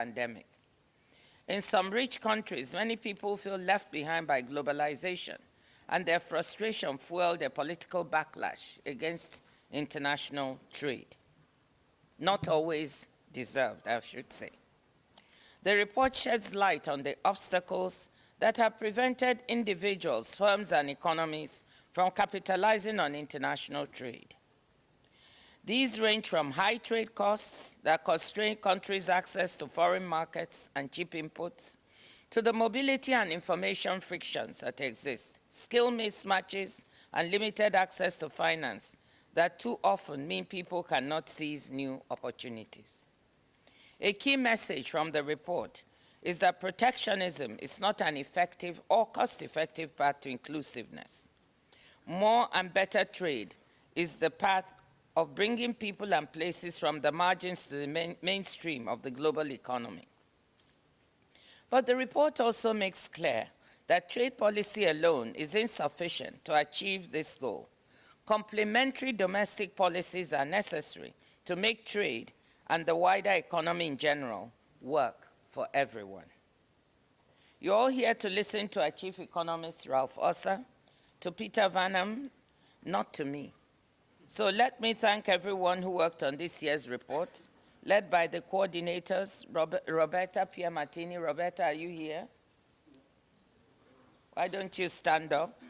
pandemic. In some rich countries, many people feel left behind by globalization, and their frustration fueled a political backlash against international trade. Not always deserved, I should say. The report sheds light on the obstacles that have prevented individuals, firms, and economies from capitalizing on international trade. These range from high trade costs that constrain countries' access to foreign markets and cheap inputs, to the mobility and information frictions that exist, skill mismatches, and limited access to finance that too often mean people cannot seize new opportunities. A key message from the report is that protectionism is not an effective or cost-effective path to inclusiveness. More and better trade is the path of bringing people and places from the margins to the mainstream of the global economy. But the report also makes clear that trade policy alone is insufficient to achieve this goal. Complementary domestic policies are necessary to make trade and the wider economy in general work for everyone. You're all here to listen to our chief economist, Ralph Osser, to Peter Vanham, not to me. So let me thank everyone who worked on this year's report, led by the coordinators, Roberta Piermartini. Roberta, are you here? Why don't you stand up?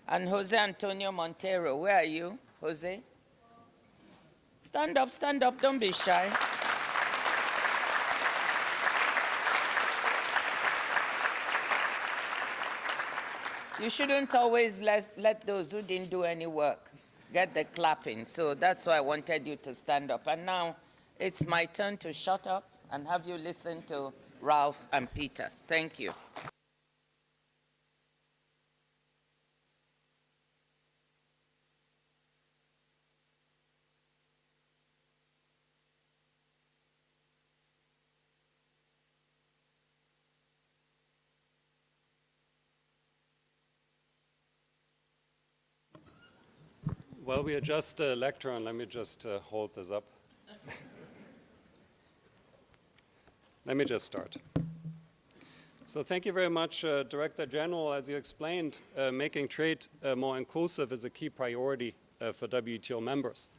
And Jose Antonio Montero, where are you, Jose? Stand up, don't be shy. You shouldn't always let those who didn't do any work get the clapping. So that's why I wanted you to stand up. And now it's my turn to shut up and have you listen to Ralph and Peter. Thank you. While we adjust the lectern, let me just hold this up. Let me just start. So thank you very much, Director General. As you explained, making trade more inclusive is a key priority for WTO members.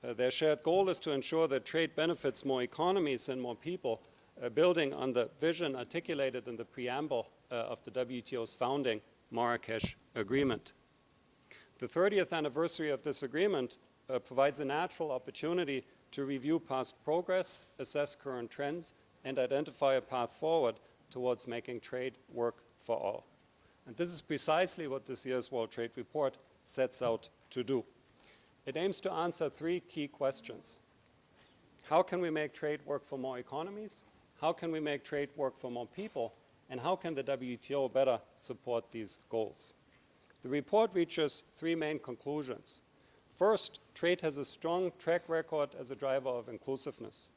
Their shared goal is to ensure that trade benefits more economies and more people, building on the vision articulated in the preamble of the WTO's founding Marrakesh Agreement. The 30th anniversary of this agreement provides a natural opportunity to review past progress, assess current trends, and identify a path forward towards making trade work for all. And this is precisely what this year's World Trade Report sets out to do. It aims to answer three key questions. How can we make trade work for more economies? How can we make trade work for more people? And how can the WTO better support these goals? The report reaches three main conclusions. First, trade has a strong track record as a driver of inclusiveness.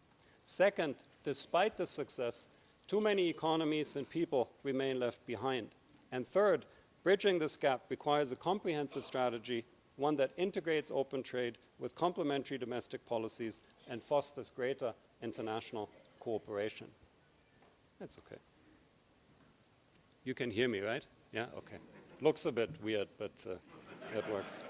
Second, despite this success, too many economies and people remain left behind. And third, bridging this gap requires a comprehensive strategy, one that integrates open trade with complementary domestic policies and fosters greater international cooperation. That's okay. You can hear me, right? Yeah, okay. Looks a bit weird, but it works.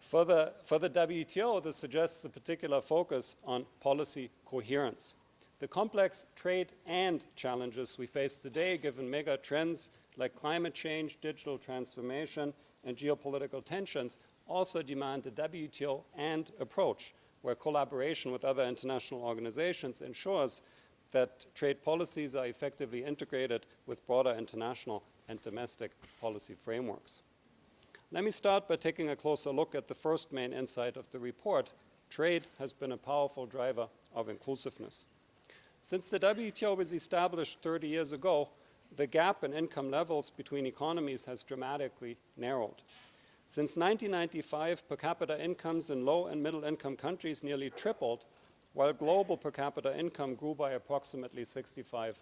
For the WTO, this suggests a particular focus on policy coherence. The complex trade and challenges we face today, given mega trends like climate change, digital transformation, and geopolitical tensions, also demand a WTO and approach, where collaboration with other international organizations ensures that trade policies are effectively integrated with broader international and domestic policy frameworks. Let me start by taking a closer look at the first main insight of the report. Trade has been a powerful driver of inclusiveness. Since the WTO was established 30 years ago, the gap in income levels between economies has dramatically narrowed. Since 1995, per capita incomes in low and middle income countries nearly tripled, while global per capita income grew by approximately 65%.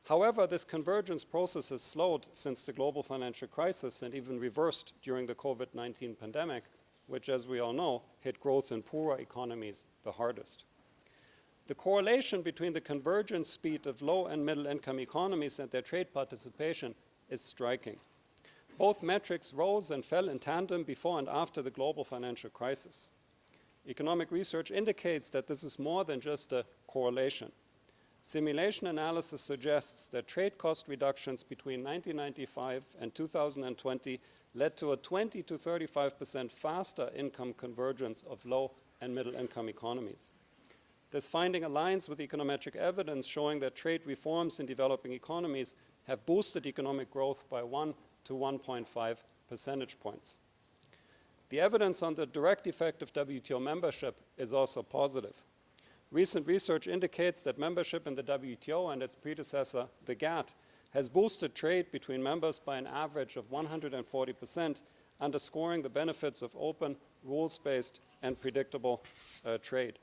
However, this convergence process has slowed since the global financial crisis and even reversed during the COVID-19 pandemic, which, as we all know, hit growth in poorer economies the hardest. The correlation between the convergence speed of low and middle income economies and their trade participation is striking. Both metrics rose and fell in tandem before and after the global financial crisis. Economic research indicates that this is more than just a correlation. Simulation analysis suggests that trade cost reductions between 1995 and 2020 led to a 20 to 35% faster income convergence of low and middle income economies. This finding aligns with econometric evidence showing that trade reforms in developing economies have boosted economic growth by 1 to 1.5 percentage points. The evidence on the direct effect of WTO membership is also positive. Recent research indicates that membership in the WTO and its predecessor, the GATT, has boosted trade between members by an average of 140%, underscoring the benefits of open, rules-based, and predictable trade.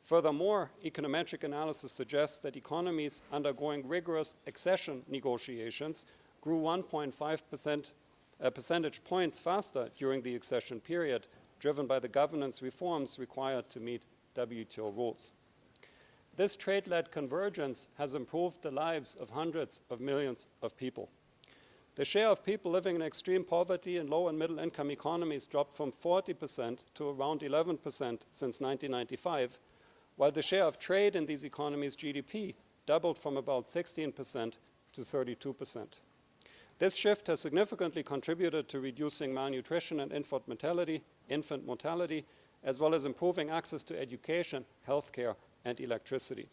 Furthermore, econometric analysis suggests that economies undergoing rigorous accession negotiations grew 1.5 percentage points faster during the accession period, driven by the governance reforms required to meet WTO rules. This trade-led convergence has improved the lives of hundreds of millions of people. The share of people living in extreme poverty in low and middle income economies dropped from 40% to around 11% since 1995, while the share of trade in these economies' GDP doubled from about 16% to 32%. This shift has significantly contributed to reducing malnutrition and infant mortality, as well as improving access to education, healthcare, and electricity.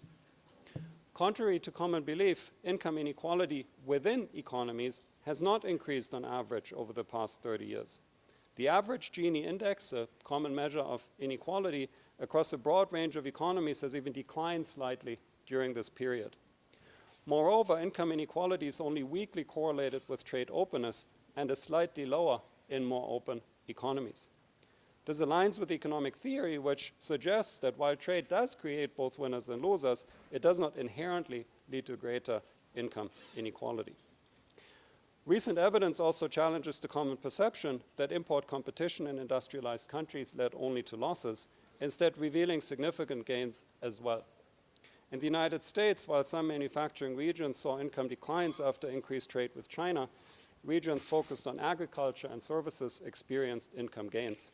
Contrary to common belief, income inequality within economies has not increased on average over the past 30 years. The average Gini index, a common measure of inequality across a broad range of economies, has even declined slightly during this period. Moreover, income inequality is only weakly correlated with trade openness and is slightly lower in more open economies. This aligns with economic theory, which suggests that while trade does create both winners and losers, it does not inherently lead to greater income inequality. Recent evidence also challenges the common perception that import competition in industrialized countries led only to losses, instead revealing significant gains as well. In the United States, while some manufacturing regions saw income declines after increased trade with China, regions focused on agriculture and services experienced income gains.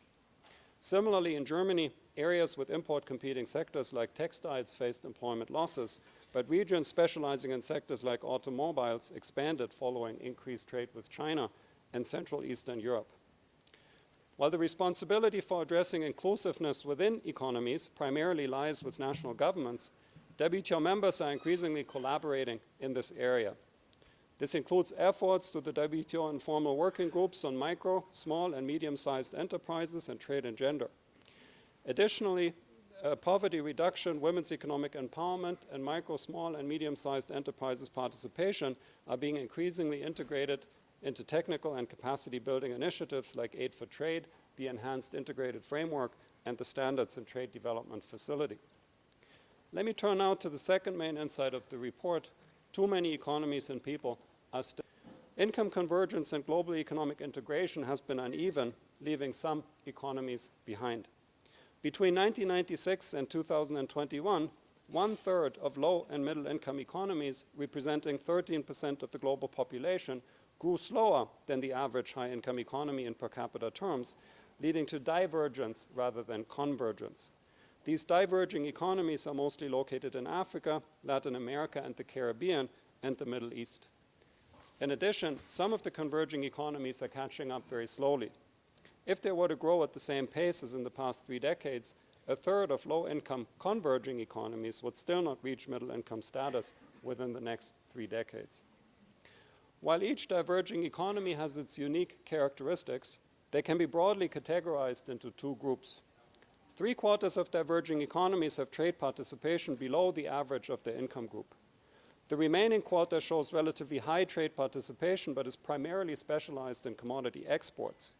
Similarly, in Germany, areas with import competing sectors like textiles faced employment losses, but regions specializing in sectors like automobiles expanded following increased trade with China and Central Eastern Europe. While the responsibility for addressing inclusiveness within economies primarily lies with national governments, WTO members are increasingly collaborating in this area. This includes efforts to the WTO informal working groups on micro, small, and medium-sized enterprises and trade and gender. Additionally, poverty reduction, women's economic empowerment, and micro, small, and medium-sized enterprises participation are being increasingly integrated into technical and capacity-building initiatives like Aid for Trade, the Enhanced Integrated Framework, and the Standards and Trade Development Facility. Let me turn now to the second main insight of the report. Too many economies and people are still. Income convergence and global economic integration has been uneven, leaving some economies behind. Between 1996 and 2021, 1/3 of low and middle income economies, representing 13% of the global population, grew slower than the average high income economy in per capita terms, leading to divergence rather than convergence. These diverging economies are mostly located in Africa, Latin America, and the Caribbean, and the Middle East. In addition, some of the converging economies are catching up very slowly. If they were to grow at the same pace as in the past 3 decades, 1/3 of low-income converging economies would still not reach middle-income status within the next 3 decades. While each diverging economy has its unique characteristics, they can be broadly categorized into 2 groups. 3/4 of diverging economies have trade participation below the average of their income group. The remaining quarter shows relatively high trade participation, but is primarily specialized in commodity exports.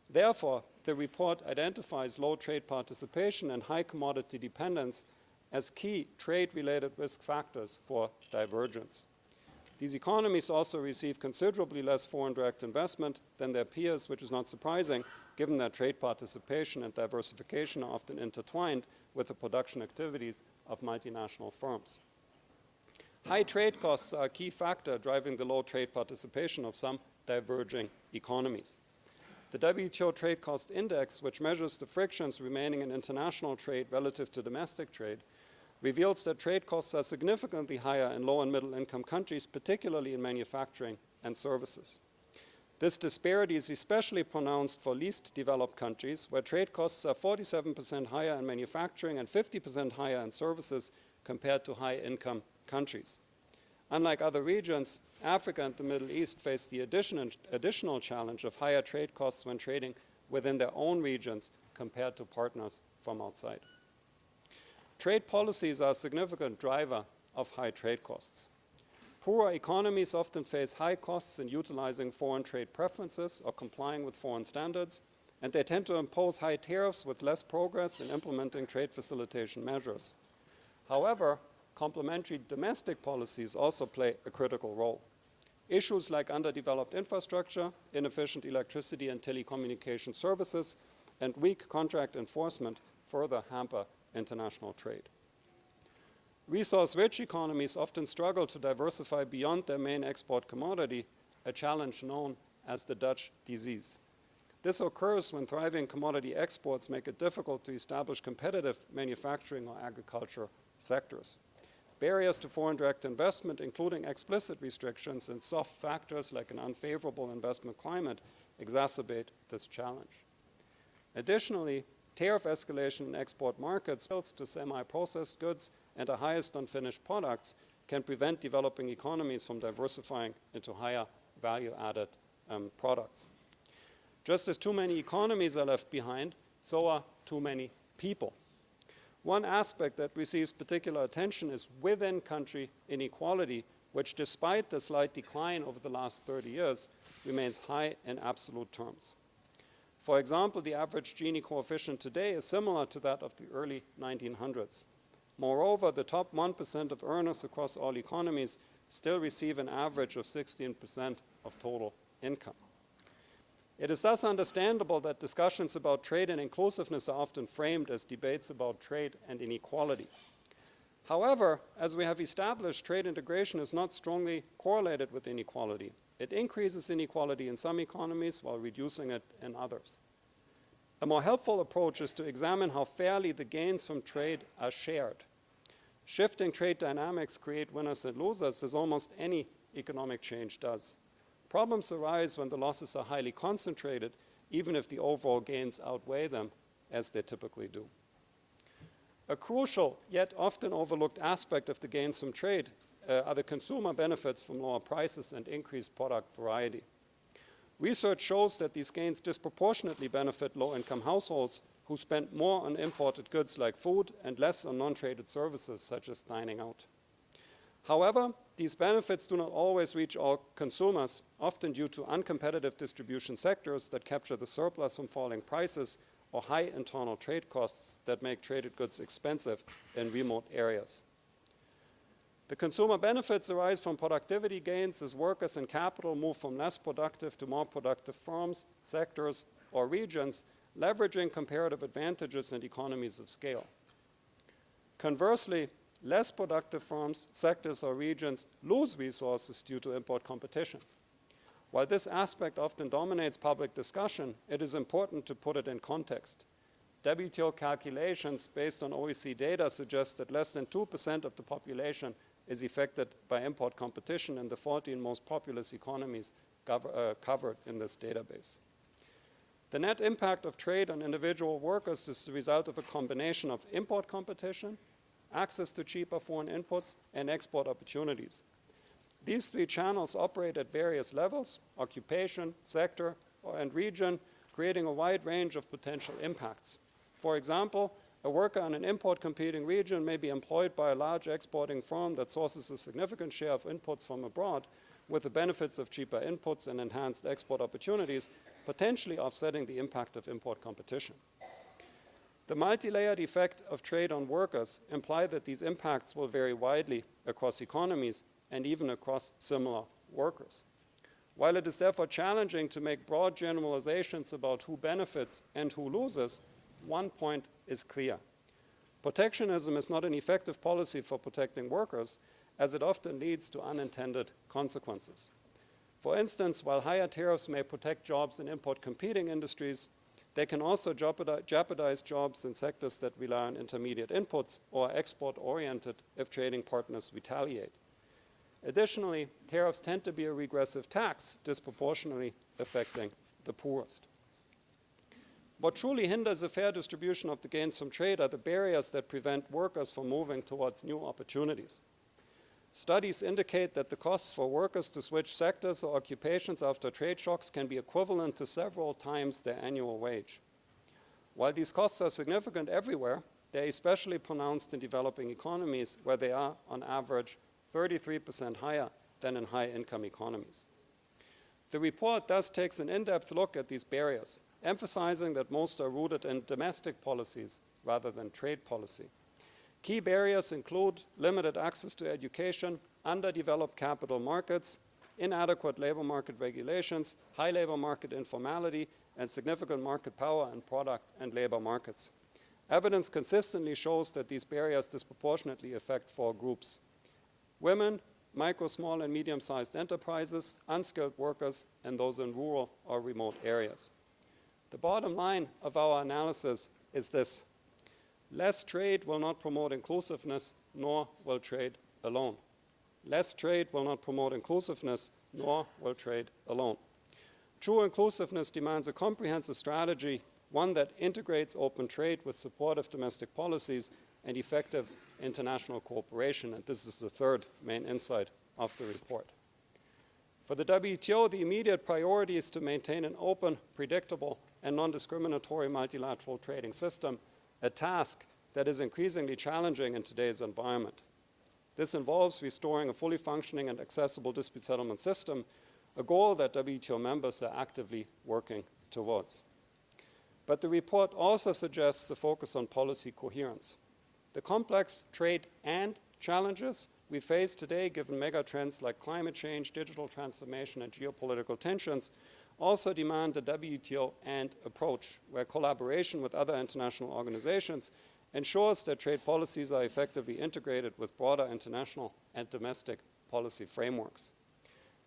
Therefore, the report identifies low trade participation and high commodity dependence as key trade-related risk factors for divergence. These economies also receive considerably less foreign direct investment than their peers, which is not surprising, given that trade participation and diversification are often intertwined with the production activities of multinational firms. High trade costs are a key factor driving the low trade participation of some diverging economies. The WTO Trade Cost Index, which measures the frictions remaining in international trade relative to domestic trade, reveals that trade costs are significantly higher in low and middle income countries, particularly in manufacturing and services. This disparity is especially pronounced for least developed countries, where trade costs are 47% higher in manufacturing and 50% higher in services compared to high-income countries. Unlike other regions, Africa and the Middle East face the additional challenge of higher trade costs when trading within their own regions compared to partners from outside. Trade policies are a significant driver of high trade costs. Poorer economies often face high costs in utilizing foreign trade preferences or complying with foreign standards, and they tend to impose high tariffs with less progress in implementing trade facilitation measures. However, complementary domestic policies also play a critical role. Issues like underdeveloped infrastructure, inefficient electricity and telecommunication services, and weak contract enforcement further hamper international trade. Resource-rich economies often struggle to diversify beyond their main export commodity, a challenge known as the Dutch disease. This occurs when thriving commodity exports make it difficult to establish competitive manufacturing or agriculture sectors. Barriers to foreign direct investment, including explicit restrictions and soft factors like an unfavorable investment climate, exacerbate this challenge. Additionally, tariff escalation in export markets to semi-processed goods and the highest on finished products can prevent developing economies from diversifying into higher value-added products. Just as too many economies are left behind, so are too many people. One aspect that receives particular attention is within-country inequality, which despite the slight decline over the last 30 years, remains high in absolute terms. For example, the average Gini coefficient today is similar to that of the early 1900s. Moreover, the top 1% of earners across all economies still receive an average of 16% of total income. It is thus understandable that discussions about trade and inclusiveness are often framed as debates about trade and inequality. However, as we have established, trade integration is not strongly correlated with inequality. It increases inequality in some economies while reducing it in others. A more helpful approach is to examine how fairly the gains from trade are shared. Shifting trade dynamics create winners and losers, as almost any economic change does. Problems arise when the losses are highly concentrated, even if the overall gains outweigh them, as they typically do. A crucial, yet often overlooked aspect of the gains from trade are the consumer benefits from lower prices and increased product variety. Research shows that these gains disproportionately benefit low-income households who spend more on imported goods like food and less on non-traded services such as dining out. However, these benefits do not always reach all consumers, often due to uncompetitive distribution sectors that capture the surplus from falling prices or high internal trade costs that make traded goods expensive in remote areas. The consumer benefits arise from productivity gains as workers and capital move from less productive to more productive firms, sectors, or regions, leveraging comparative advantages and economies of scale. Conversely, less productive firms, sectors, or regions lose resources due to import competition. While this aspect often dominates public discussion, it is important to put it in context. WTO calculations based on OECD data suggest that less than 2% of the population is affected by import competition in the 14 most populous economies covered in this database. The net impact of trade on individual workers is the result of a combination of import competition, access to cheaper foreign inputs, and export opportunities. These three channels operate at various levels: occupation, sector, and region, creating a wide range of potential impacts. For example, a worker in an import-competing region may be employed by a large exporting firm that sources a significant share of inputs from abroad, with the benefits of cheaper inputs and enhanced export opportunities, potentially offsetting the impact of import competition. The multi-layered effect of trade on workers implies that these impacts will vary widely across economies, and even across similar workers. While it is therefore challenging to make broad generalizations about who benefits and who loses, one point is clear. Protectionism is not an effective policy for protecting workers, as it often leads to unintended consequences. For instance, while higher tariffs may protect jobs in import-competing industries, they can also jeopardize jobs in sectors that rely on intermediate inputs or are export-oriented if trading partners retaliate. Additionally, tariffs tend to be a regressive tax, disproportionately affecting the poorest. What truly hinders a fair distribution of the gains from trade are the barriers that prevent workers from moving towards new opportunities. Studies indicate that the costs for workers to switch sectors or occupations after trade shocks can be equivalent to several times their annual wage. While these costs are significant everywhere, they're especially pronounced in developing economies, where they are, on average, 33% higher than in high-income economies. The report thus takes an in-depth look at these barriers, emphasizing that most are rooted in domestic policies rather than trade policy. Key barriers include limited access to education, underdeveloped capital markets, inadequate labor market regulations, high labor market informality, and significant market power in product and labor markets. Evidence consistently shows that these barriers disproportionately affect four groups: women, micro, small, and medium-sized enterprises, unskilled workers, and those in rural or remote areas. The bottom line of our analysis is this: less trade will not promote inclusiveness, nor will trade alone. Less trade will not promote inclusiveness, nor will trade alone. True inclusiveness demands a comprehensive strategy, one that integrates open trade with supportive domestic policies and effective international cooperation. And this is the third main insight of the report. For the WTO, the immediate priority is to maintain an open, predictable, and non-discriminatory multilateral trading system, a task that is increasingly challenging in today's environment. This involves restoring a fully functioning and accessible dispute settlement system, a goal that WTO members are actively working towards. But the report also suggests a focus on policy coherence. The complex trade and challenges we face today, given megatrends like climate change, digital transformation, and geopolitical tensions, also demand a WTO and approach, where collaboration with other international organizations ensures that trade policies are effectively integrated with broader international and domestic policy frameworks.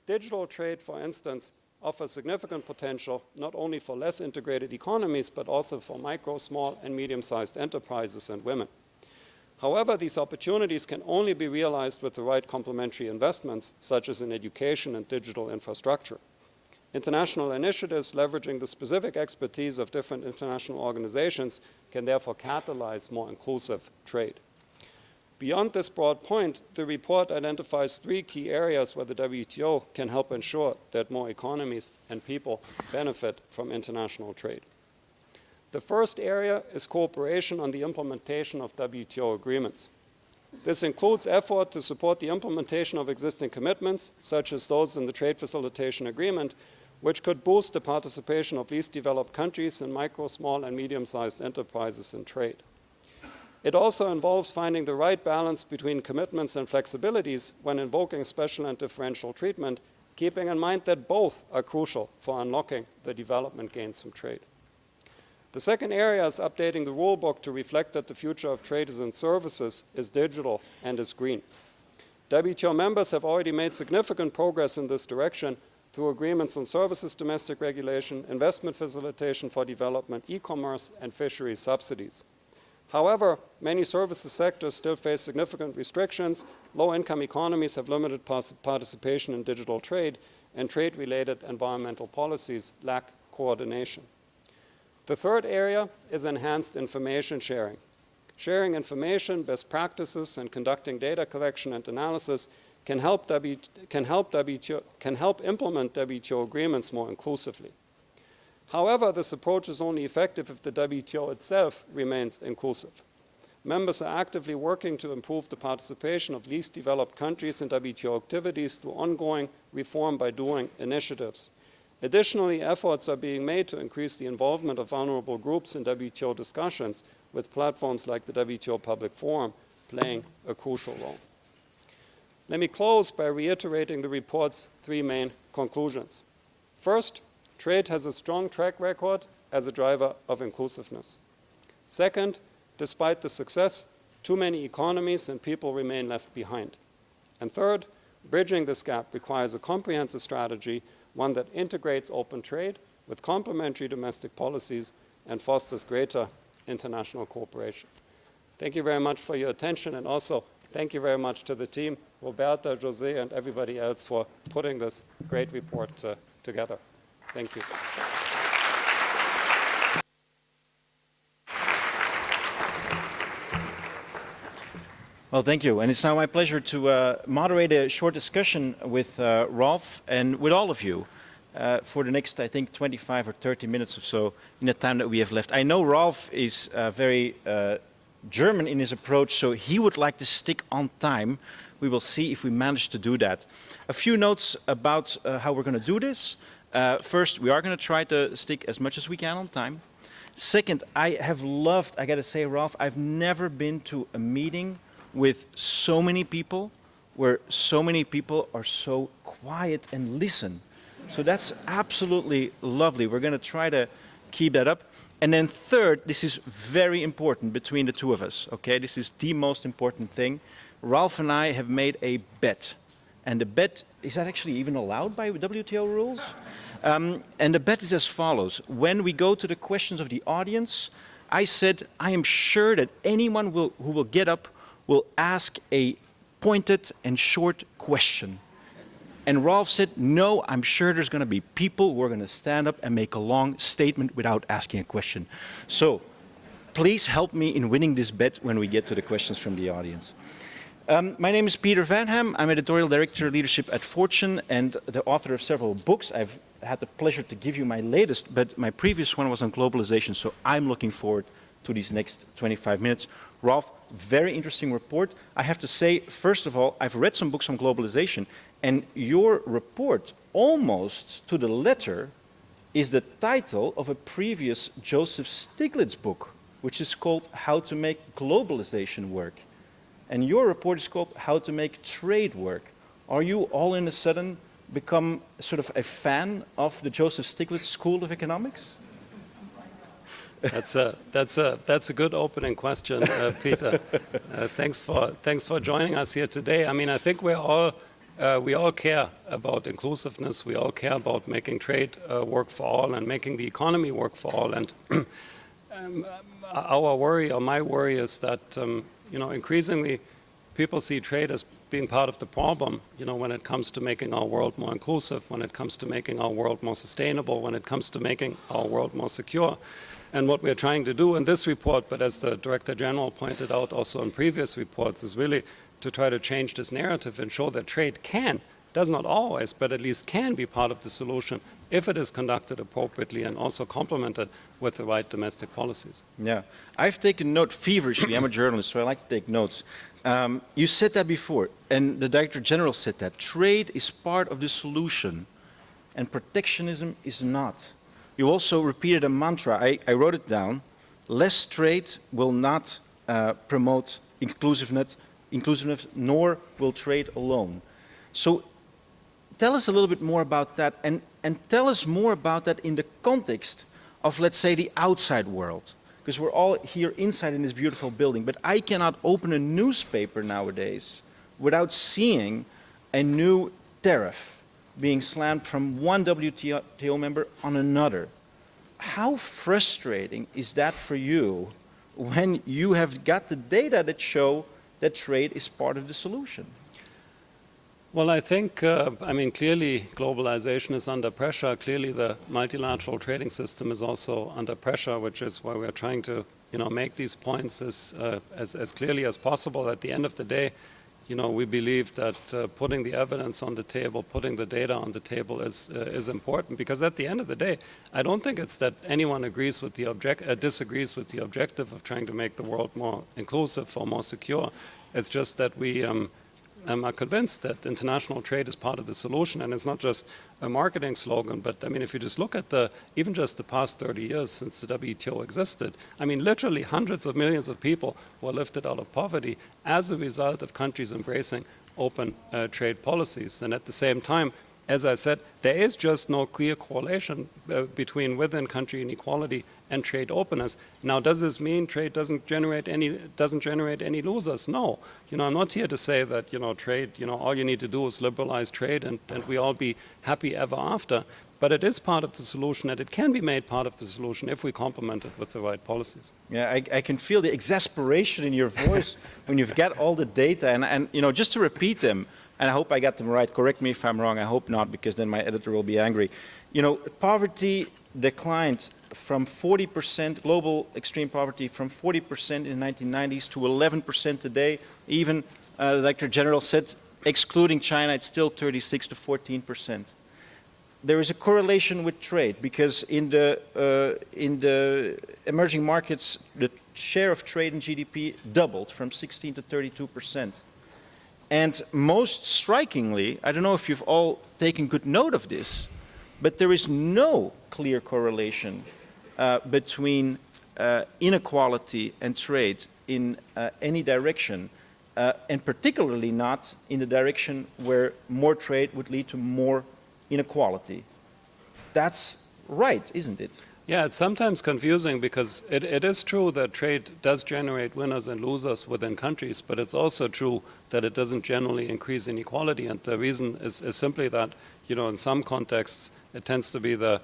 Digital trade, for instance, offers significant potential not only for less integrated economies, but also for micro, small, and medium-sized enterprises and women. However, these opportunities can only be realized with the right complementary investments, such as in education and digital infrastructure. International initiatives leveraging the specific expertise of different international organizations can therefore catalyze more inclusive trade. Beyond this broad point, the report identifies three key areas where the WTO can help ensure that more economies and people benefit from international trade. The first area is cooperation on the implementation of WTO agreements. This includes effort to support the implementation of existing commitments, such as those in the Trade Facilitation Agreement, which could boost the participation of least developed countries in micro, small, and medium-sized enterprises in trade. It also involves finding the right balance between commitments and flexibilities when invoking special and differential treatment, keeping in mind that both are crucial for unlocking the development gains from trade. The second area is updating the rule book to reflect that the future of trade is in services, is digital, and is green. WTO members have already made significant progress in this direction through agreements on services domestic regulation, investment facilitation for development, e-commerce, and fisheries subsidies. However, many services sectors still face significant restrictions, low-income economies have limited participation in digital trade, and trade-related environmental policies lack coordination. The third area is enhanced information sharing. Sharing information, best practices, and conducting data collection and analysis can help implement WTO agreements more inclusively. However, this approach is only effective if the WTO itself remains inclusive. Members are actively working to improve the participation of least developed countries in WTO activities through ongoing reform by doing initiatives. Additionally, efforts are being made to increase the involvement of vulnerable groups in WTO discussions, with platforms like the WTO Public Forum playing a crucial role. Let me close by reiterating the report's three main conclusions. First, trade has a strong track record as a driver of inclusiveness. Second, despite the success, too many economies and people remain left behind. And third, bridging this gap requires a comprehensive strategy, one that integrates open trade with complementary domestic policies and fosters greater international cooperation. Thank you very much for your attention, and also thank you very much to the team, Roberta, José, and everybody else for putting this great report together. Thank you. Well, thank you. And it's now my pleasure to moderate a short discussion with Rolf and with all of you for the next, I think, 25 or 30 minutes or so in the time that we have left. I know Rolf is very German in his approach, so he would like to stick on time. We will see if we manage to do that. A few notes about how we're going to do this. First, we are going to try to stick as much as we can on time. Second, I have loved, I got to say, Rolf, I've never been to a meeting with so many people, where so many people are so quiet and listen. So that's absolutely lovely. We're going to try to keep that up. And then third, this is very important between the two of us, okay? This is the most important thing. Rolf and I have made a bet. And the bet, is that actually even allowed by WTO rules? And the bet is as follows. When we go to the questions of the audience, I said, I am sure that anyone who will get up will ask a pointed and short question. And Rolf said, no, I'm sure there's going to be people who are going to stand up and make a long statement without asking a question. So please help me in winning this bet when we get to the questions from the audience. My name is Peter Van Ham. I'm editorial director leadership at Fortune and the author of several books. I've had the pleasure to give you my latest, but my previous one was on globalization, so I'm looking forward to these next 25 minutes. Rolf, very interesting report. I have to say, first of all, I've read some books on globalization, and your report, almost to the letter, is the title of a previous Joseph Stiglitz book, which is called How to Make Globalization Work. And your report is called How to Make Trade Work. Are you all in a sudden become sort of a fan of the Joseph Stiglitz School of Economics? That's a good opening question, Peter. Thanks for joining us here today. I mean, I think we all care about inclusiveness. We all care about making trade work for all and making the economy work for all. And our worry, or my worry, is that increasingly people see trade as being part of the problem. When it comes to making our world more inclusive, when it comes to making our world more sustainable, when it comes to making our world more secure. And what we're trying to do in this report, but as the Director General pointed out also in previous reports, is really to try to change this narrative and show that trade does not always, but at least can be part of the solution if it is conducted appropriately and also complemented with the right domestic policies. Yeah, I've taken note feverishly. I'm a journalist, so I like to take notes. You said that before, and the Director General said that. Trade is part of the solution, and protectionism is not. You also repeated a mantra. I wrote it down. Less trade will not promote inclusiveness, nor will trade alone. So tell us a little bit more about that, and tell us more about that in the context of, let's say, the outside world. Because we're all here inside in this beautiful building, but I cannot open a newspaper nowadays without seeing a new tariff being slammed from one WTO member on another. How frustrating is that for you when you have got the data that show that trade is part of the solution? Well, I think, clearly globalization is under pressure. Clearly the multilateral trading system is also under pressure, which is why we're trying to, make these points as clearly as possible. At the end of the day, we believe that putting the evidence on the table, putting the data on the table is important, because at the end of the day, I don't think it's that anyone disagrees with the objective of trying to make the world more inclusive or more secure. It's just that we are convinced that international trade is part of the solution, and it's not just a marketing slogan, but if you just look at even just the past 30 years since the WTO existed, literally hundreds of millions of people were lifted out of poverty as a result of countries embracing open trade policies. And at the same time, as I said, there is just no clear correlation between within country inequality and trade openness. Now, does this mean trade doesn't generate any losers? No. I'm not here to say that, trade, all you need to do is liberalize trade and we all be happy ever after. But it is part of the solution, and it can be made part of the solution if we complement it with the right policies. Yeah, I can feel the exasperation in your voice when you've got all the data. And just to repeat them, and I hope I got them right, correct me if I'm wrong, I hope not, because then my editor will be angry. Poverty declined from 40%, global extreme poverty, from 40% in the 1990s to 11% today. Even, the Director General said, excluding China, it's still 36 to 14%. There is a correlation with trade, because in the emerging markets, the share of trade in GDP doubled from 16 to 32%. And most strikingly, I don't know if you've all taken good note of this, but there is no clear correlation between inequality and trade in any direction, and particularly not in the direction where more trade would lead to more inequality. That's right, isn't it? Yeah, it's sometimes confusing because it is true that trade does generate winners and losers within countries, but it's also true that it doesn't generally increase inequality. And the reason is simply that, in some contexts, it tends to be the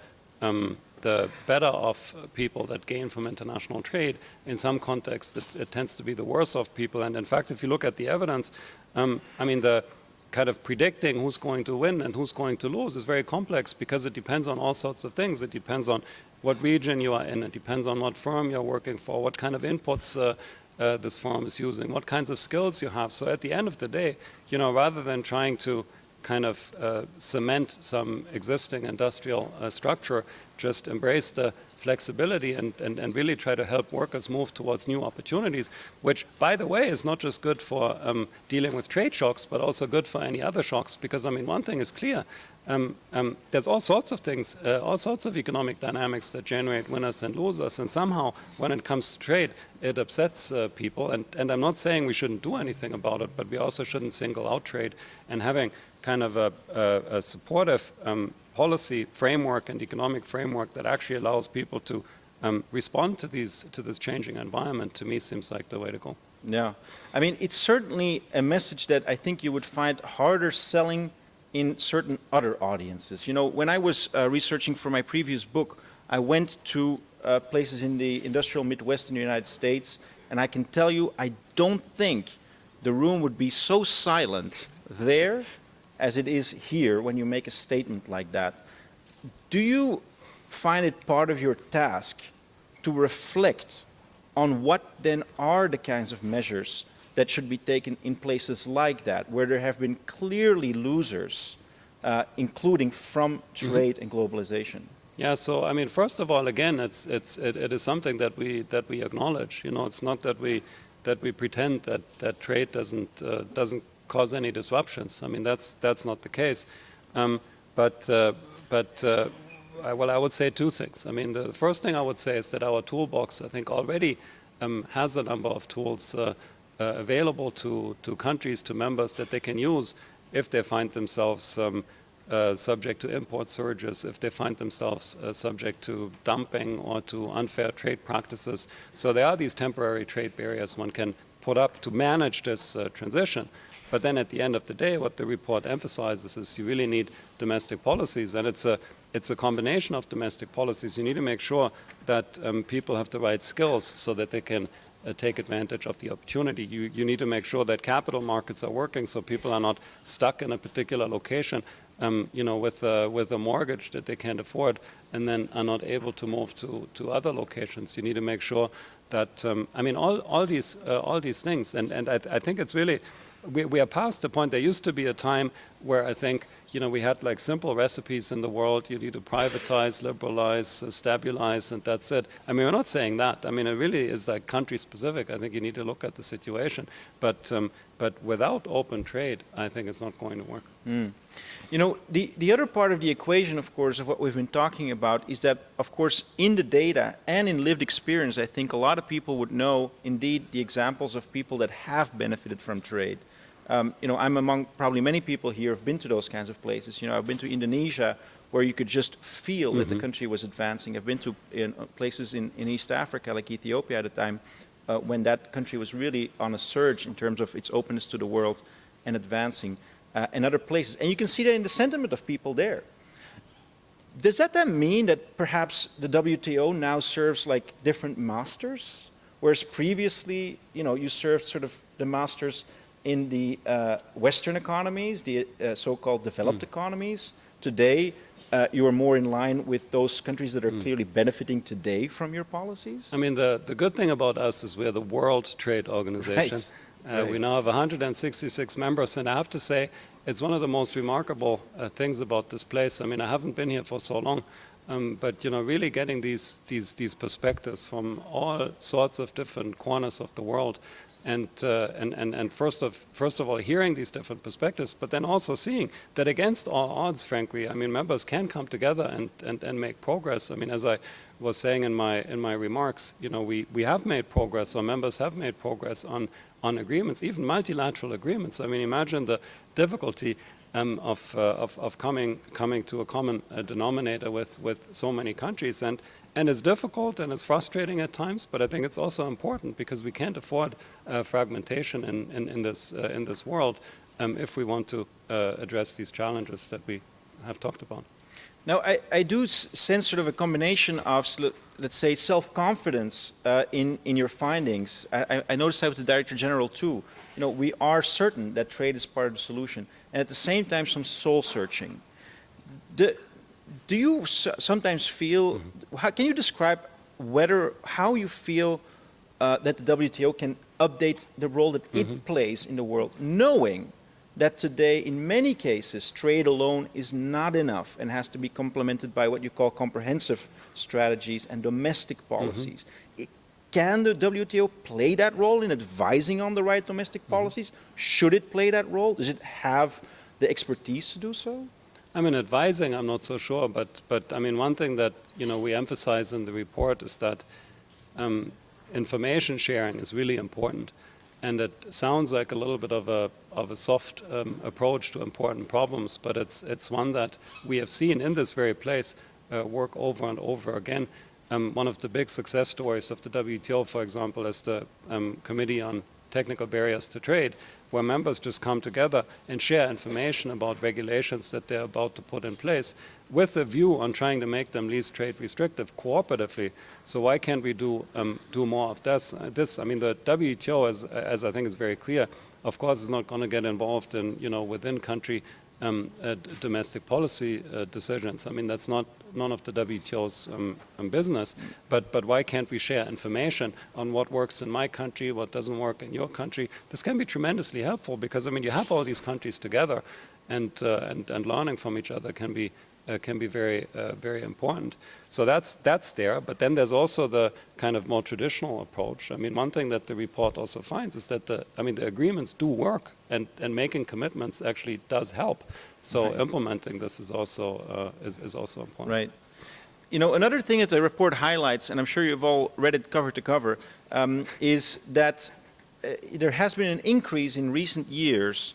better off people that gain from international trade. In some contexts, it tends to be the worse off people. And in fact, if you look at the evidence, the kind of predicting who's going to win and who's going to lose is very complex because it depends on all sorts of things. It depends on what region you are in. It depends on what firm you're working for, what kind of inputs this firm is using, what kinds of skills you have. So at the end of the day, rather than trying to kind of cement some existing industrial structure, just embrace the flexibility and really try to help workers move towards new opportunities, which, by the way, is not just good for dealing with trade shocks, but also good for any other shocks. Because, one thing is clear. There's all sorts of things, all sorts of economic dynamics that generate winners and losers. And somehow, when it comes to trade, it upsets people. And I'm not saying we shouldn't do anything about it, but we also shouldn't single out trade. And having kind of a supportive policy framework and economic framework that actually allows people to respond to this changing environment, to me, seems like the way to go. Yeah. It's certainly a message that I think you would find harder selling in certain other audiences. When I was researching for my previous book, I went to places in the industrial Midwest in the United States, and I can tell you, I don't think the room would be so silent there as it is here when you make a statement like that. Do you find it part of your task to reflect on what then are the kinds of measures that should be taken in places like that, where there have been clearly losers, including from trade and globalization? Yeah, so first of all, again, it is something that we acknowledge. It's not that we pretend that trade doesn't cause any disruptions. That's not the case. But I would say two things. The first thing I would say is that our toolbox, I think, already has a number of tools available to countries, to members, that they can use if they find themselves subject to import surges, if they find themselves subject to dumping or to unfair trade practices. So there are these temporary trade barriers one can put up to manage this transition. But then at the end of the day, what the report emphasizes is you really need domestic policies, and it's a combination of domestic policies. You need to make sure that people have the right skills so that they can take advantage of the opportunity. You need to make sure that capital markets are working so people are not stuck in a particular location, with a mortgage that they can't afford and then are not able to move to other locations. You need to make sure that, all these things, and I think it's really, we are past the point. There used to be a time where I think, we had like simple recipes in the world. You need to privatize, liberalize, stabilize, and that's it. We're not saying that. It really is like country specific. I think you need to look at the situation. But without open trade, I think it's not going to work. The other part of the equation, of course, of what we've been talking about is that, of course, in the data and in lived experience, I think a lot of people would know, indeed, the examples of people that have benefited from trade. I'm among probably many people here who've been to those kinds of places. I've been to Indonesia, where you could just feel that the country was advancing. I've been to places in East Africa, like Ethiopia at the time, when that country was really on a surge in terms of its openness to the world and advancing, and other places. And you can see that in the sentiment of people there. Does that then mean that perhaps the WTO now serves like different masters? Whereas previously, you served sort of the masters in the Western economies, the so-called developed economies. Today, you are more in line with those countries that are clearly benefiting today from your policies? I mean, the good thing about us is we're the World Trade Organization. Right. We now have 166 members, and I have to say, it's one of the most remarkable things about this place. I mean, I haven't been here for so long, but really getting these perspectives from all sorts of different corners of the world, and first of all hearing these different perspectives, but then also seeing that against all odds, frankly, I mean, members can come together and make progress. I mean, as I was saying in my remarks, we have made progress. Our members have made progress on agreements, even multilateral agreements. I mean, imagine the difficulty of coming to a common denominator with so many countries, and it's difficult and it's frustrating at times, but I think it's also important because we can't afford fragmentation in this world if we want to address these challenges that we have talked about. Now, I do sense sort of a combination of, let's say, self-confidence in your findings. I noticed that with the Director General too. We are certain that trade is part of the solution, and at the same time some soul-searching. Do you sometimes feel, can you describe how you feel that the WTO can update the role that it plays in the world, knowing that today, in many cases, trade alone is not enough and has to be complemented by what you call comprehensive strategies and domestic policies. Can the WTO play that role in advising on the right domestic policies? Should it play that role? Does it have the expertise to do so? I mean, advising, I'm not so sure, but I mean, one thing that we emphasize in the report is that information sharing is really important. And it sounds like a little bit of a soft approach to important problems, but it's one that we have seen in this very place work over and over again. One of the big success stories of the WTO, for example, is the Committee on Technical Barriers to Trade, where members just come together and share information about regulations that they're about to put in place with a view on trying to make them least trade restrictive cooperatively. So why can't we do more of this? I mean, the WTO, as I think is very clear, of course, is not going to get involved in within country domestic policy decisions. I mean, that's none of the WTO's business. But why can't we share information on what works in my country, what doesn't work in your country? This can be tremendously helpful because I mean, you have all these countries together, and learning from each other can be very very important. So that's there. But then there's also the kind of more traditional approach. I mean, one thing that the report also finds is that the agreements do work, and making commitments actually does help. So implementing this is also important. Right. Another thing that the report highlights, and I'm sure you've all read it cover to cover, is that there has been an increase in recent years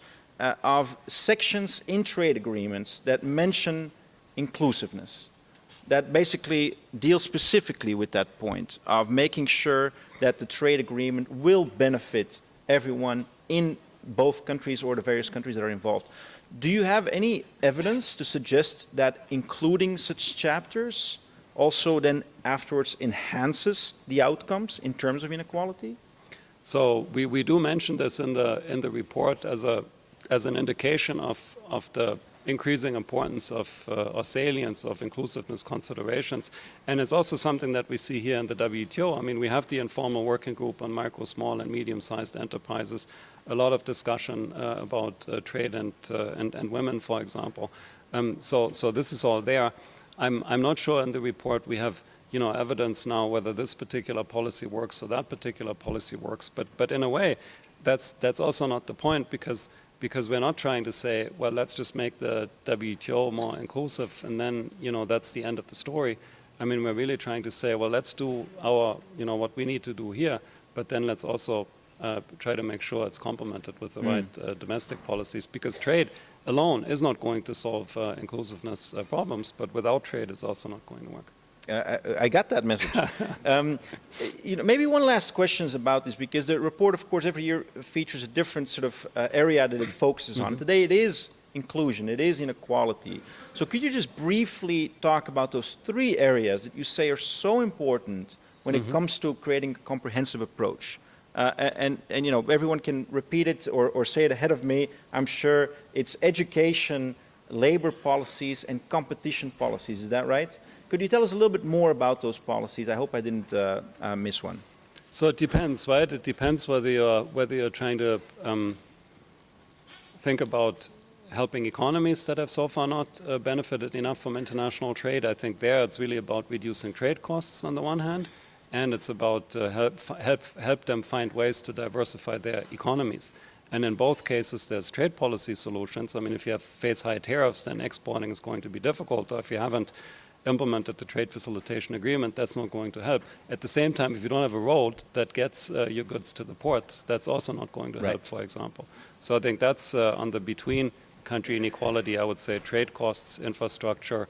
of sections in trade agreements that mention inclusiveness, that basically deal specifically with that point of making sure that the trade agreement will benefit everyone in both countries or the various countries that are involved. Do you have any evidence to suggest that including such chapters also then afterwards enhances the outcomes in terms of inequality? So we do mention this in the report as an indication of the increasing importance of or salience of inclusiveness considerations. And it's also something that we see here in the WTO. I mean, we have the informal working group on micro, small, and medium-sized enterprises, a lot of discussion about trade and women, for example. So this is all there. I'm not sure in the report we have evidence now whether this particular policy works or that particular policy works. But in a way, that's also not the point, because we're not trying to say, well, let's just make the WTO more inclusive and then, that's the end of the story. I mean, we're really trying to say, well, let's do our, what we need to do here, but then let's also try to make sure it's complemented with the right domestic policies, because trade alone is not going to solve inclusiveness problems, but without trade it's also not going to work. I got that message. Maybe one last question about this, because the report, of course, every year features a different sort of area that it focuses on. Today it is inclusion, it is inequality. So could you just briefly talk about those three areas that you say are so important when it comes to creating a comprehensive approach? And everyone can repeat it or say it ahead of me. I'm sure it's education, labor policies, and competition policies. Is that right? Could you tell us a little bit more about those policies? I hope I didn't miss one. So it depends, right? It depends whether you're trying to think about helping economies that have so far not benefited enough from international trade. I think there it's really about reducing trade costs on the one hand, and it's about help them find ways to diversify their economies. And in both cases, there's trade policy solutions. I mean, if you face high tariffs, then exporting is going to be difficult. Or if you haven't implemented the trade facilitation agreement, that's not going to help. At the same time, if you don't have a road that gets your goods to the ports, that's also not going to help, for example. So I think that's on the between country inequality, I would say trade costs, infrastructure,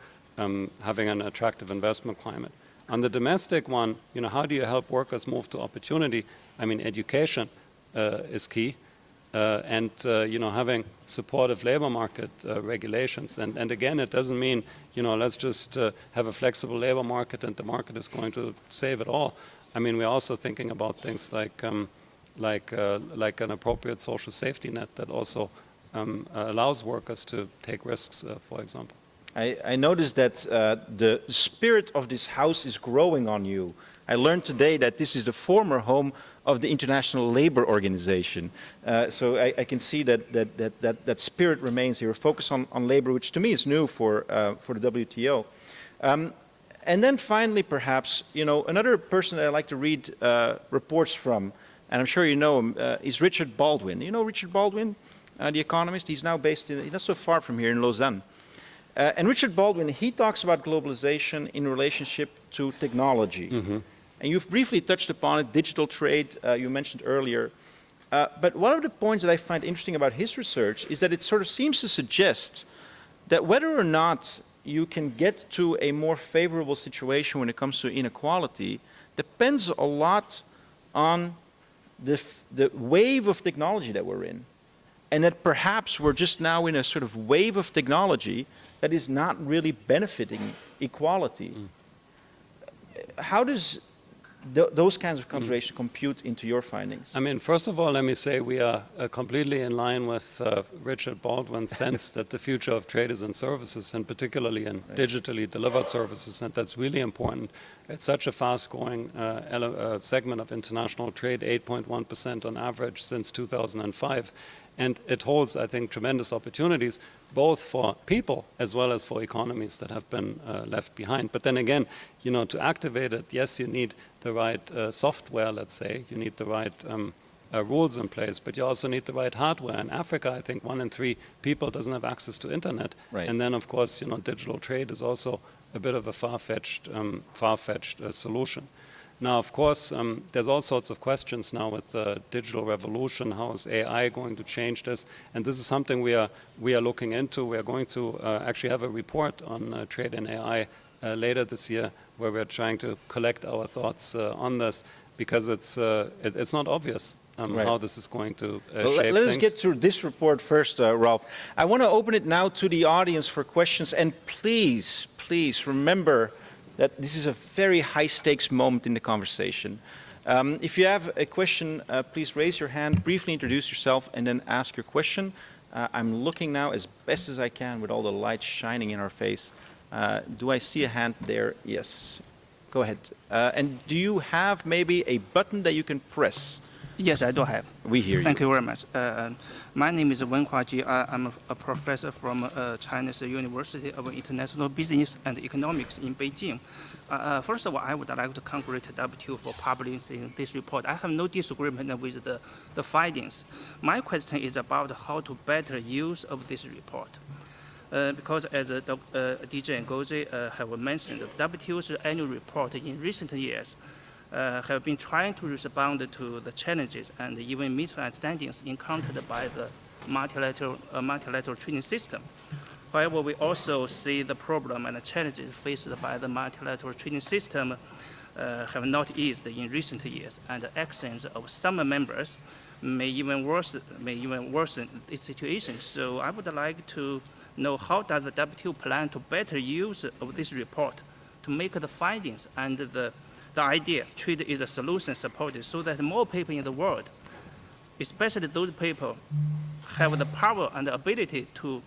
having an attractive investment climate. On the domestic one, how do you help workers move to opportunity? I mean, education is key. And having supportive labor market regulations. And again, it doesn't mean, let's just have a flexible labor market and the market is going to save it all. I mean, we're also thinking about things like an appropriate social safety net that also allows workers to take risks, for example. I noticed that the spirit of this house is growing on you. I learned today that this is the former home of the International Labour Organization. So I can see that spirit remains here, a focus on labor, which to me is new for the WTO. And then finally, perhaps, another person that I like to read reports from, and I'm sure you know him, is Richard Baldwin. You know Richard Baldwin, the economist? He's now based he's not so far from here in Lausanne. And Richard Baldwin, he talks about globalization in relationship to technology. And you've briefly touched upon it, digital trade, you mentioned earlier. But one of the points that I find interesting about his research is that it sort of seems to suggest that whether or not you can get to a more favorable situation when it comes to inequality depends a lot on the wave of technology that we're in. And that perhaps we're just now in a sort of wave of technology that is not really benefiting equality. How does those kinds of considerations compute into your findings? I mean, first of all, let me say we are completely in line with Richard Baldwin's sense that the future of trade is in services, and particularly in digitally delivered services, and that's really important. It's such a fast-growing segment of international trade, 8.1% on average since 2005. And it holds, I think, tremendous opportunities, both for people as well as for economies that have been left behind. But then again, to activate it, yes, you need the right software, let's say. You need the right rules in place, but you also need the right hardware. In Africa, I think 1 in 3 people doesn't have access to internet. Right. And then, of course, digital trade is also a bit of a far-fetched solution. Now, of course, there's all sorts of questions now with the digital revolution. How is AI going to change this? And this is something we are looking into. We are going to actually have a report on trade and AI later this year, where we're trying to collect our thoughts on this, because it's not obvious how this is going to shape Let us things. get through this report first, Ralph. I want to open it now to the audience for questions, and please remember that this is a very high-stakes moment in the conversation. If you have a question, please raise your hand, briefly introduce yourself, and then ask your question. I'm looking now as best as I can with all the lights shining in our face. Do I see a hand there? Yes. Go ahead. And do you have maybe a button that you can press? Yes, I do have. We hear you. Thank you very much. My name is Wenhua Ji. I'm a professor from China's University of International Business and Economics in Beijing. First of all, I would like to congratulate WTO for publishing this report. I have no disagreement with the findings. My question is about how to better use of this report. Because as DJ and Gozi have mentioned, WTO's annual report in recent years have been trying to respond to the challenges and even misunderstandings encountered by the multilateral trading system. However, we also see the problem and the challenges faced by the multilateral trading system have not eased in recent years, and the actions of some members may even worsen this situation. So I would like to know, how does the WTO plan to better use of this report to make the findings and the idea trade is a solution supported, so that more people in the world, especially those people, have the power and the ability to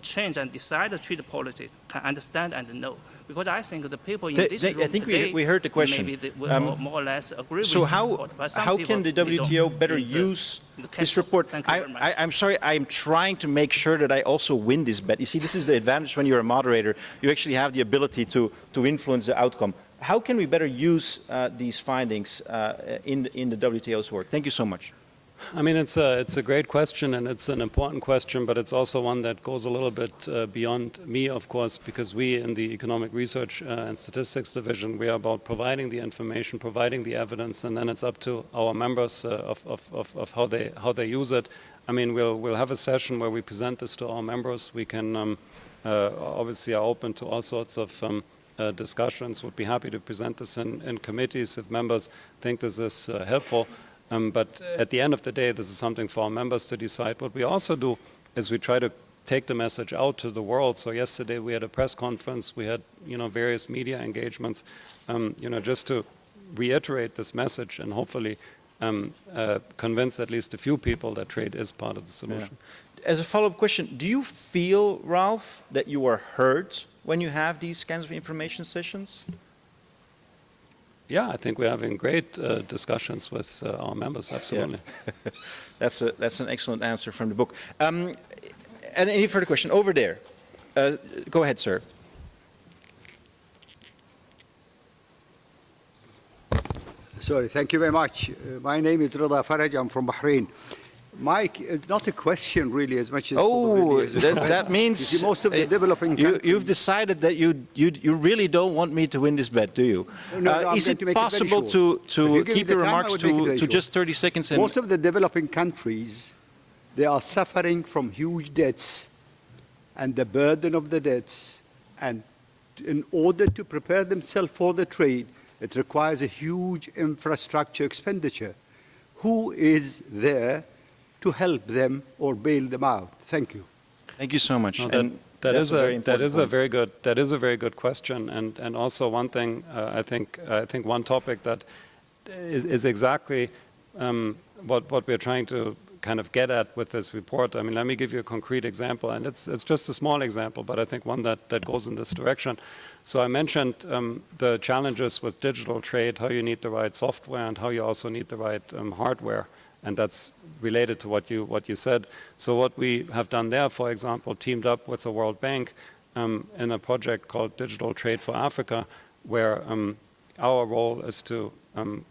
change and decide the trade policies, can understand and know. Because I think the people in this room I think today, we heard the question. maybe they will more or less agree with So the how report, but some people, can the they don't WTO better read use the this text. report? Thank you very much. I'm sorry, I'm trying to make sure that I also win this bet. You see, this is the advantage when you're a moderator. You actually have the ability to influence the outcome. How can we better use these findings in the WTO's work? Thank you so much. I mean, it's a great question, and it's an important question, but it's also one that goes a little bit beyond me, of course, because we in the Economic Research and Statistics Division, we are about providing the information, providing the evidence, and then it's up to our members of how they use it. I mean, we'll have a session where we present this to our members. We can obviously are open to all sorts of discussions. Would be happy to present this in committees if members think this is helpful. But at the end of the day, this is something for our members to decide. What we also do is we try to take the message out to the world. So yesterday we had a press conference, we had various media engagements, just to reiterate this message and hopefully convince at least a few people that trade is part of the solution. Yeah. As a follow-up question, do you feel, Ralph, that you are heard when you have these kinds of information sessions? Yeah, I think we're having great discussions with our members, absolutely. Yeah. That's an excellent answer from the book. And any further question? Over there. Go ahead, sir. Sorry, thank you very much. My name is Rida Faraj, I'm from Bahrain. Mike, it's not a question really as much as... that means you see, most of the developing countries... You've decided that you really don't want me to win this bet, do you? No, is it possible to keep your remarks to just 30 seconds? And most of the developing countries, they are suffering from huge debts and the burden of the debts. And in order to prepare themselves for the trade, it requires a huge infrastructure expenditure. Who is there to help them or bail them out? Thank you. Thank you so much. No, that is a very good question, and also one thing I think one topic that is exactly what we're trying to kind of get at with this report. I mean, let me give you a concrete example, and it's just a small example, but I think one that goes in this direction. So I mentioned the challenges with digital trade, how you need the right software and how you also need the right hardware. And that's related to what you said. So what we have done there, for example, teamed up with the World Bank in a project called Digital Trade for Africa, where our role is to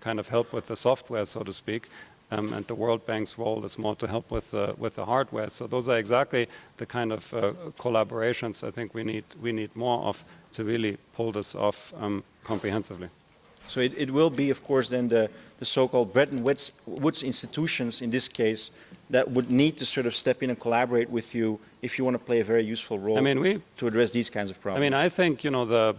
kind of help with the software, so to speak, and the World Bank's role is more to help with the hardware. So those are exactly the kind of collaborations I think we need more of to really pull this off comprehensively. So it will be, of course, then the so-called Bretton Woods institutions, in this case, that would need to sort of step in and collaborate with you if you want to play a very useful role to address these kinds of problems. I mean, I think, the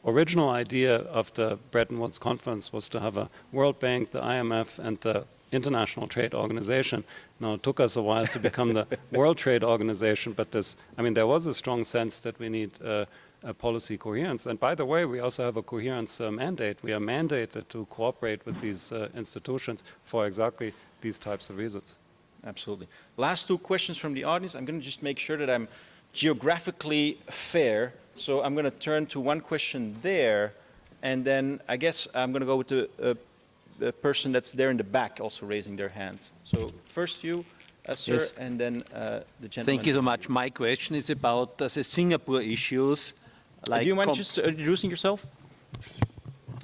original idea of the Bretton Woods conference was to have a World Bank, the IMF, and the International Trade Organization. Now, it took us a while to become the World Trade Organization, but there was a strong sense that we need policy coherence. And by the way, we also have a coherence mandate. We are mandated to cooperate with these institutions for exactly these types of reasons. Absolutely. Last two questions from the audience. I'm going to just make sure that I'm geographically fair. So I'm going to turn to one question there, and then I guess I'm going to go with the person that's there in the back also raising their hand. So first you, sir, yes. And then the gentleman. Thank you so much. My question is about the Singapore issues. Do you mind just introducing yourself?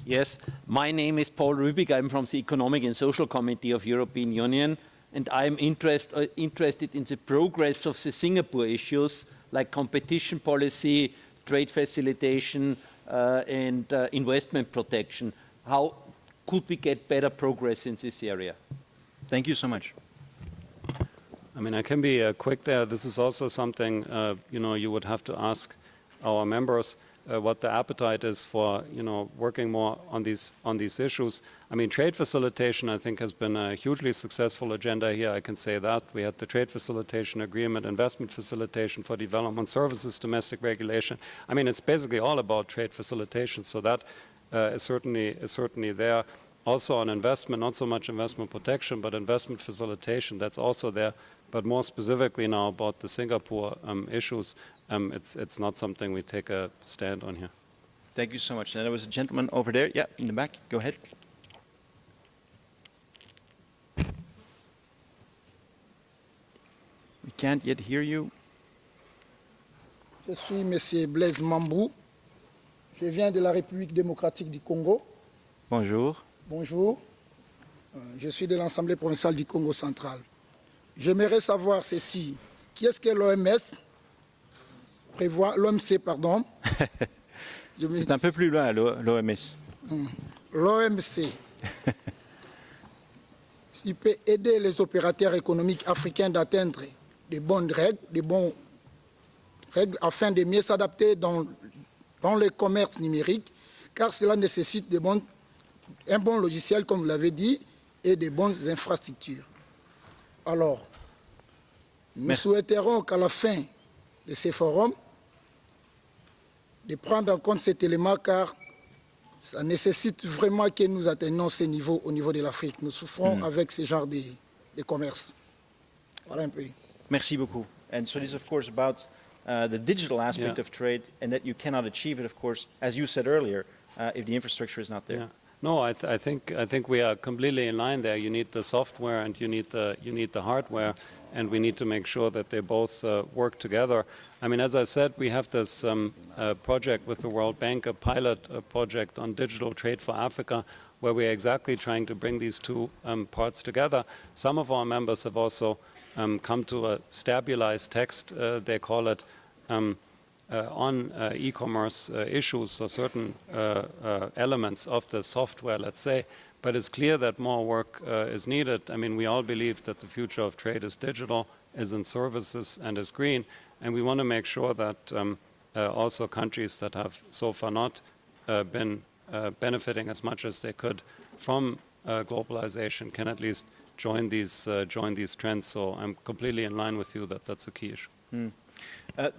Yes. My name is Paul Rübig. I'm from the Economic and Social Committee of European Union, and I'm interested in the progress of the Singapore issues like competition policy, trade facilitation, and investment protection. How could we get better progress in this area? Thank you so much. I mean, I can be quick there. This is also something, you would have to ask our members what the appetite is for, working more on these issues. I mean, trade facilitation, I think, has been a hugely successful agenda here. I can say that. We had the trade facilitation agreement, investment facilitation for development services, domestic regulation. I mean, it's basically all about trade facilitation. So that is certainly there. Also on investment, not so much investment protection, but investment facilitation, that's also there. But more specifically now about the Singapore issues, it's not something we take a stand on here. Thank you so much. And there was a gentleman over there. Yeah, in the back. Go ahead. We can't yet hear you. Je suis M. Blaise Mambou. Je viens de la République démocratique du Congo. Bonjour. Bonjour. Je suis de l'Assemblée provinciale du Congo central. J'aimerais savoir ceci. Qui est-ce que l'OMS prévoit, l'OMC, pardon. C'est un peu plus loin, l'OMS. L'OMC. S'il peut aider les opérateurs économiques africains d'atteindre des bonnes règles afin de mieux s'adapter dans le commerce numérique, car cela nécessite un bon logiciel, comme vous l'avez dit, et de bonnes infrastructures. Alors, nous souhaiterons qu'à la fin de ces forums, de prendre en compte cet élément, car ça nécessite vraiment que nous atteignions ce niveau au niveau de l'Afrique. Nous souffrons avec ce genre de commerce. Voilà un peu. Merci beaucoup. And so this is, of course, about the digital aspect of trade, and that you cannot achieve it, of course, as you said earlier, if the infrastructure is not there. Yeah. No, I think we are completely in line there. You need the software and you need the hardware, and we need to make sure that they both work together. I mean, as I said, we have this project with the World Bank, a pilot project on digital trade for Africa, where we are exactly trying to bring these two parts together. Some of our members have also come to a stabilized text, they call it, on e-commerce issues, so certain elements of the software, let's say, but it's clear that more work is needed. I mean, we all believe that the future of trade is digital, is in services, and is green, and we want to make sure that also countries that have so far not been benefiting as much as they could from globalization can at least join these trends. So I'm completely in line with you that that's a key issue.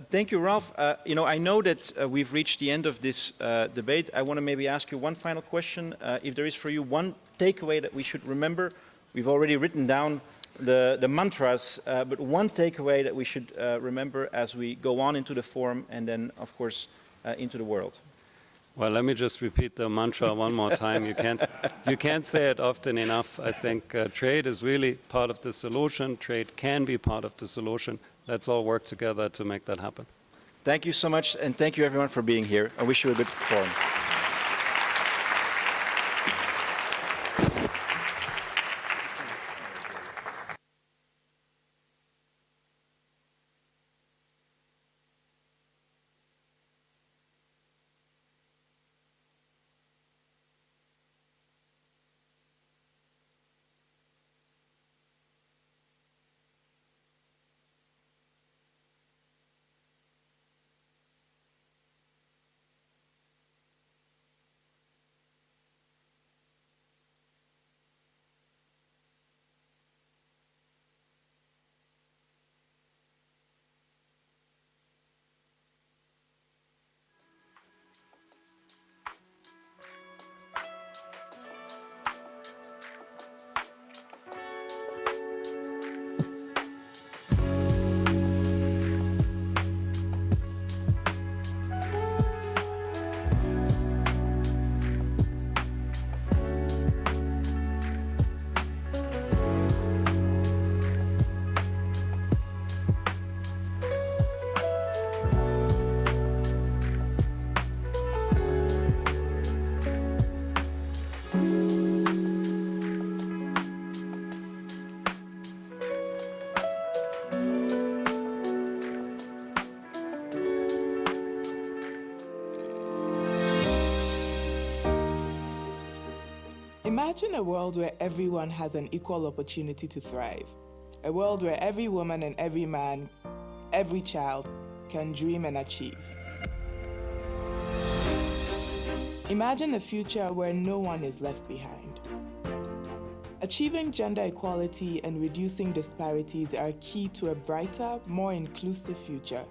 Thank you, Ralph. I know that we've reached the end of this debate. I want to maybe ask you one final question. If there is for you one takeaway that we should remember, we've already written down the mantras, but one takeaway that we should remember as we go on into the forum and then, of course, into the world. Well, let me just repeat the mantra one more time. You can't say it often enough. I think trade is really part of the solution. Trade can be part of the solution. Let's all work together to make that happen. Thank you so much, and thank you everyone for being here. I wish you a good forum. Imagine a world where everyone has an equal opportunity to thrive. A world where every woman and every man, every child can dream and achieve. Imagine a future where no one is left behind. Achieving gender equality and reducing disparities are key to a brighter, more inclusive future